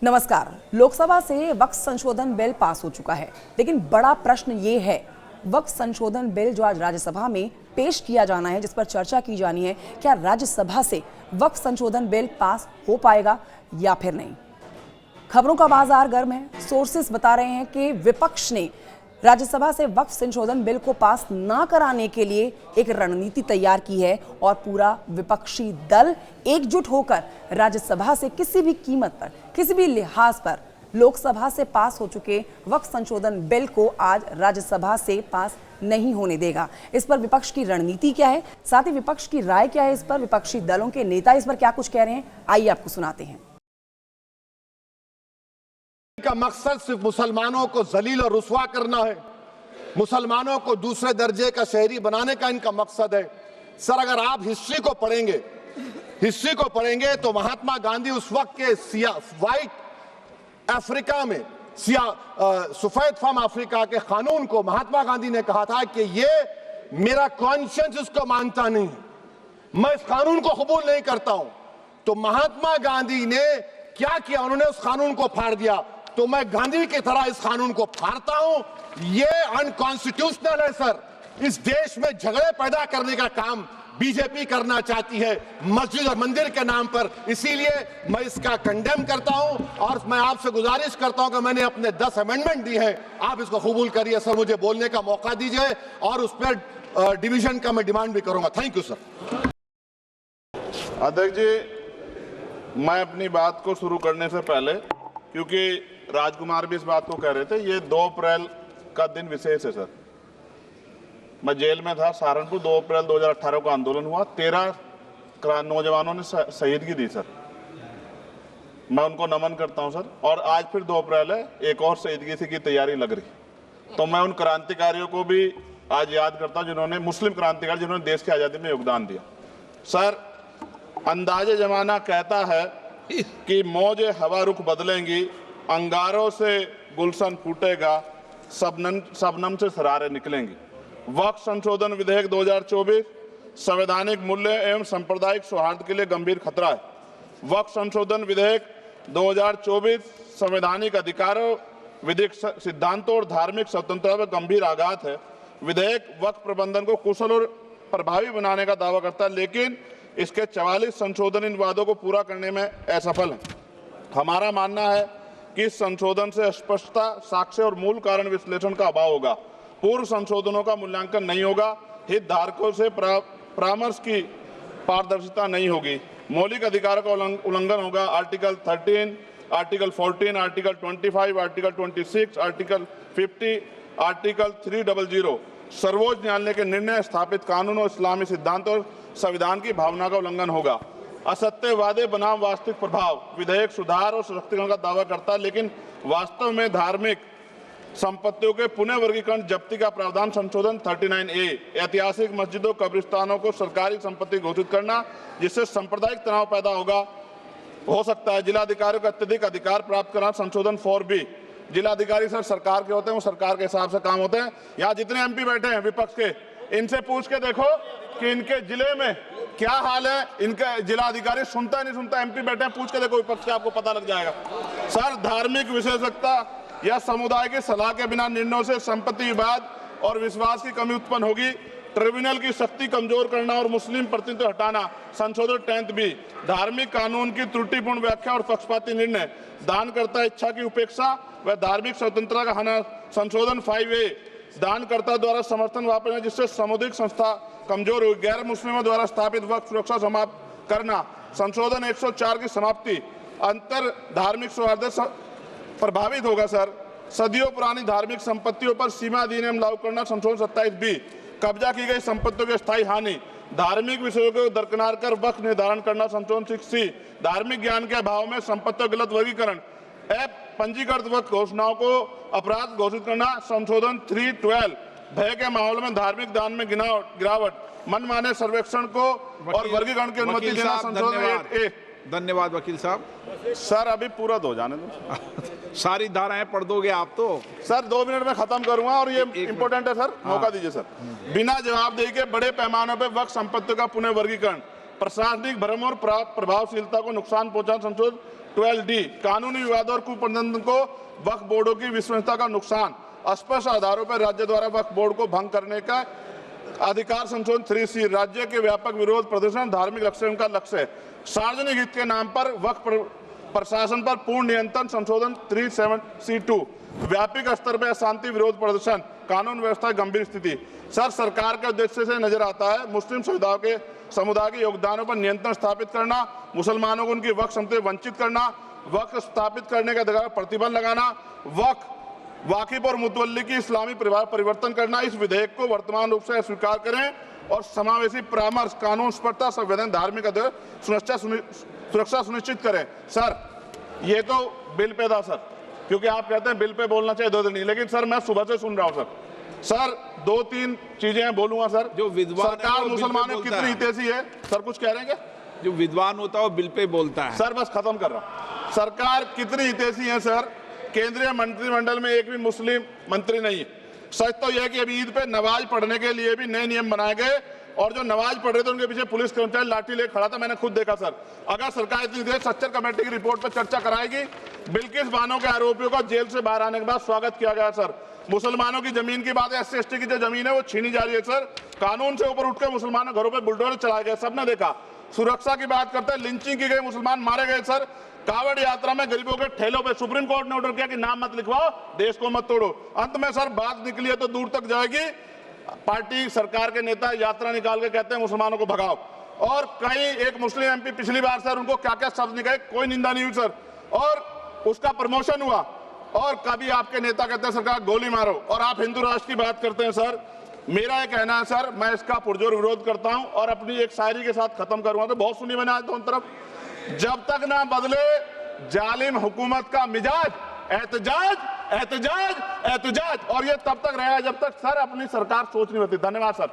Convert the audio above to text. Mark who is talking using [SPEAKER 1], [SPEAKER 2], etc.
[SPEAKER 1] नमस्कार। लोकसभा से वक्फ संशोधन बिल पास हो चुका है, लेकिन बड़ा प्रश्न ये है, वक्फ संशोधन बिल जो आज राज्यसभा में पेश किया जाना है, जिस पर चर्चा की जानी है, क्या राज्यसभा से वक्फ संशोधन बिल पास हो पाएगा या फिर नहीं। खबरों का बाजार गर्म है। सोर्सेस बता रहे हैं कि विपक्ष ने राज्यसभा से वक्फ संशोधन बिल को पास ना कराने के लिए एक रणनीति तैयार की है और पूरा विपक्षी दल एकजुट होकर राज्यसभा से किसी भी कीमत पर, किसी भी लिहाज पर लोकसभा से पास हो चुके वक्फ संशोधन बिल को आज राज्यसभा से पास नहीं होने देगा। इस पर विपक्ष की रणनीति क्या है, साथ ही विपक्ष की राय क्या है, इस पर विपक्षी दलों के नेता इस पर क्या कुछ कह रहे हैं, आइए आपको सुनाते हैं।
[SPEAKER 2] का मकसद सिर्फ मुसलमानों को जलील और रुस्वा करना है, मुसलमानों को दूसरे दर्जे का शहरी बनाने का इनका मकसद है। सर, अगर आप हिस्ट्री को पढ़ेंगे तो महात्मा गांधी उस वक्त के व्हाइट अफ्रीका में सफेद फम अफ्रीका के कानून को महात्मा गांधी ने कहा था कि ये मेरा कॉन्शियंस इसको मानता नहीं, मैं इस कानून को कबूल नहीं करता हूं। तो महात्मा गांधी ने क्या किया, उन्होंने उस कानून को फाड़ दिया। तो मैं गांधी की तरह इस कानून को फाड़ता हूं। ये अनकॉन्स्टिट्यूशनल है सर। इस देश में झगड़े पैदा करने का काम बीजेपी करना चाहती है मस्जिद और मंदिर के नाम पर, इसीलिए मैं इसका कंडेम करता हूं और मैं आपसे गुजारिश करता हूं कि मैंने अपने 10 अमेंडमेंट दी है, आप इसको कबूल करिए सर, मुझे बोलने का मौका दीजिए और उस पर डिवीजन का मैं डिमांड भी करूंगा। Thank you sir.
[SPEAKER 3] अध्यक्ष जी, मैं अपनी बात को शुरू करने से पहले, क्योंकि राजकुमार भी इस बात को कह रहे थे, ये 2 अप्रैल का दिन विशेष है सर। मैं जेल में था सहारनपुर, 2 अप्रैल 2018 को आंदोलन हुआ, 13 नौजवानों ने शहीदगी दी सर। मैं उनको नमन करता हूं सर। और आज फिर 2 अप्रैल है, एक और शहीदगी की तैयारी लग रही। तो मैं उन क्रांतिकारियों को भी आज याद करता हूं जिन्होंने, मुस्लिम क्रांतिकारी जिन्होंने देश की आज़ादी में योगदान दिया। सर, अंदाजे जमाना कहता है कि मौजे हवा रुख बदलेंगी, अंगारों से गुलशन फूटेगा, शबनम से सरारे निकलेंगी। वक्फ संशोधन विधेयक 2024 संवैधानिक मूल्य एवं सांप्रदायिक सौहार्द के लिए गंभीर खतरा है। वक्फ संशोधन विधेयक 2024 संवैधानिक अधिकारों, विधिक सिद्धांतों और धार्मिक स्वतंत्रता पर गंभीर आघात है। विधेयक वक्फ प्रबंधन को कुशल और प्रभावी बनाने का दावा करता है, लेकिन इसके 44 संशोधन इन वादों को पूरा करने में असफल है। हमारा मानना है कि इस संशोधन से स्पष्टता, साक्ष्य और मूल कारण विश्लेषण का अभाव होगा। पूर्व संशोधनों का मूल्यांकन नहीं होगा, हितधारकों से परामर्श की पारदर्शिता नहीं होगी, मौलिक अधिकारों का उल्लंघन होगा। Article 13, article 14, article 25, article 26, article 50, article 300 सर्वोच्च न्यायालय के निर्णय, स्थापित कानून और इस्लामी सिद्धांत और संविधान की भावना का उल्लंघन होगा। असत्य वादे बनाम वास्तविक प्रभाव, विधेयक सुधार और सशक्तिकरण का दावा करता है, लेकिन वास्तव में धार्मिक संपत्तियों के पुनः वर्गीकरण जब्ती का प्रावधान संशोधन 39A, ऐतिहासिक मस्जिदों, कब्रिस्तानों को सरकारी संपत्ति घोषित करना, जिससे सांप्रदायिक तनाव पैदा हो सकता है। जिलाधिकारियों को अत्यधिक अधिकार प्राप्त करना संशोधन 4B। जिलाधिकारी सर सरकार के होते हैं, वो सरकार के हिसाब से काम होते हैं। यहाँ जितने MP बैठे हैं विपक्ष के, इनसे पूछ के देखो कि इनके जिले में क्या हाल है। इनका जिलाधिकारी सुनता नहीं सुनता, MP बैठे हैं, पूछ के देखो विपक्ष के, आपको पता लग जाएगा। सर, धार्मिक विशेषज्ञता या समुदाय की सलाह के बिना निर्णयों से संपत्ति विवाद और विश्वास की कमी उत्पन्न होगी। ट्रिब्यूनल की शक्ति कमजोर करना और मुस्लिम प्रतिनिधित्व हटाना संशोधन 10B। धार्मिक कानून की त्रुटिपूर्ण व्याख्या और पक्षपाती निर्णय, दानकर्ता इच्छा की उपेक्षा व धार्मिक स्वतंत्रता का हनन संशोधन 5A। दानकर्ता द्वारा समर्थन वापस, जिससे सामुदायिक संस्था कमजोर हुई। गैर मुस्लिमों द्वारा स्थापित वक्फ सुरक्षा समाप्त करना संशोधन 104 की समाप्ति, अंतर धार्मिक सौहार्द प्रभावित होगा। सर, सदियों पुरानी धार्मिक संपत्तियों पर सीमा अधिनियम लागू करना संशोधन 27B। कब्जा की गई संपत्तियों की स्थायी हानि, धार्मिक विषयों को दरकिनार कर वक्फ निर्धारण करना संशोधन 6C। धार्मिक ज्ञान के अभाव में संपत्तियों गलत वर्गीकरण, पंजीकृत वक्फ घोषणाओं को अपराध घोषित करना संशोधन 312। भय के माहौल में धार्मिक दान में गिरावट, मनमाने सर्वेक्षण को और वर्गीकरण की अनुमति देना संशोधन 8A।
[SPEAKER 4] धन्यवाद वकील साहब।
[SPEAKER 3] सर, अभी पूरा दो जाने दो।
[SPEAKER 4] सारी धाराएं पढ़ दोगे आप तो?
[SPEAKER 3] सर, 2 मिनट में खत्म करूंगा और ये इंपॉर्टेंट है सर, मौका दीजिए सर। बिना जवाबदेही के बड़े पैमाने पर वक्फ संपत्तियों का पुनः वर्गीकरण, प्रशासनिक भ्रम और प्रभावशीलता को नुकसान पहुंचाना संशोधन 12D कानूनी विवाद और कुप्रबंधन को वक्फ बोर्डों की विश्वसनीयता का नुकसान, स्पष्ट आधारों पर राज्य द्वारा वक्फ बोर्ड को भंग करने का अधिकार संशोधन 3C राज्य के व्यापक विरोध प्रदर्शन धार्मिक लक्ष्य का लक्ष्य है, सार्वजनिक हित के नाम पर वक्फ प्रशासन पर पूर्ण नियंत्रण संशोधन 37C2 व्यापक स्तर पर शांति विरोध प्रदर्शन कानून व्यवस्था की गंभीर स्थिति। सर, सरकार के उद्देश्य से नजर आता है मुस्लिम समुदाय के योगदानों पर नियंत्रण स्थापित करना, मुसलमानों को उनकी वक्फ संपत्ति वंचित करना, वक्फ स्थापित करने का अधिकार प्रतिबंध लगाना, वाकिफ और मुतवल्ली की इस्लामी परिवर्तन करना। इस विधेयक को वर्तमान रूप से स्वीकार करें और समावेशी परामर्श कानून स्पष्टता संवैधानिक धार्मिक सुरक्षा सुनिश्चित करें। सर, ये तो बिल पे था सर, क्योंकि आप कहते हैं बिल पे बोलना चाहिए 2 दिन नहीं, लेकिन सर मैं सुबह से सुन रहा हूं सर 2-3 चीजें बोलूंगा सर।
[SPEAKER 4] जो विद्वान
[SPEAKER 3] सरकार मुसलमानों की कितनी हितैषी है सर, कुछ कह रहे हैं क्या?
[SPEAKER 4] जो विद्वान होता है वो बिल पे बोलता है।
[SPEAKER 3] सर बस खत्म कर रहा हूं। सरकार कितनी हितैषी है सर? केंद्रीय मंत्रिमंडल में एक भी मुस्लिम मंत्री नहीं है। सच तो यह है कि अभी ईद पे नमाज पढ़ने के लिए भी नए नियम बनाए गए और जो नमाज पढ़ रहे थे उनके पीछे पुलिस कर्मचारी लाठी लेकर खड़ा था, मैंने खुद देखा सर। अगर सरकार इतनी देर सच्चर कमेटी की रिपोर्ट पर चर्चा कराएगी, बिल्किस बानो के आरोपियों का जेल से बाहर आने के बाद स्वागत किया गया सर। मुसलमानों की जमीन की बात है, SC/ST की जो जमीन है वो छीनी जा रही है सर। कानून से ऊपर उठकर मुसलमानों घरों पर बुलडोजर चलाए गए, सबने देखा। सुरक्षा की बात करते हैं, लिंचिंग की गई, मुसलमान मारे गए सर। कावड़ यात्रा में गरीबों के ठेलों पे सुप्रीम कोर्ट ने ऑर्डर किया कि नाम मत लिखवाओ, देश को मत तोड़ो। अंत में सर बात निकली है तो दूर तक जाएगी। पार्टी सरकार के नेता यात्रा निकाल के कहते हैं मुसलमानों को भगाओ, और कई एक मुस्लिम MP पिछली बार सर उनको क्या क्या शब्द निकाले, कोई निंदा नहीं हुई सर, और उसका प्रमोशन हुआ। और कभी आपके नेता कहते हैं सरकार गोली मारो, और आप हिंदू राष्ट्र की बात करते हैं सर। मेरा ये कहना है सर, मैं इसका पुरजोर विरोध करता हूं और अपनी एक शायरी के साथ खत्म करूंगा। तो बहुत सुनी मैंने आज दोनों तरफ, जब तक ना बदले जालिम हुकूमत का मिजाज, एहतजाज एहतजाज एहतजाज, और ये तब तक रहेगा जब तक सर अपनी सरकार सोच नहीं होती। धन्यवाद सर।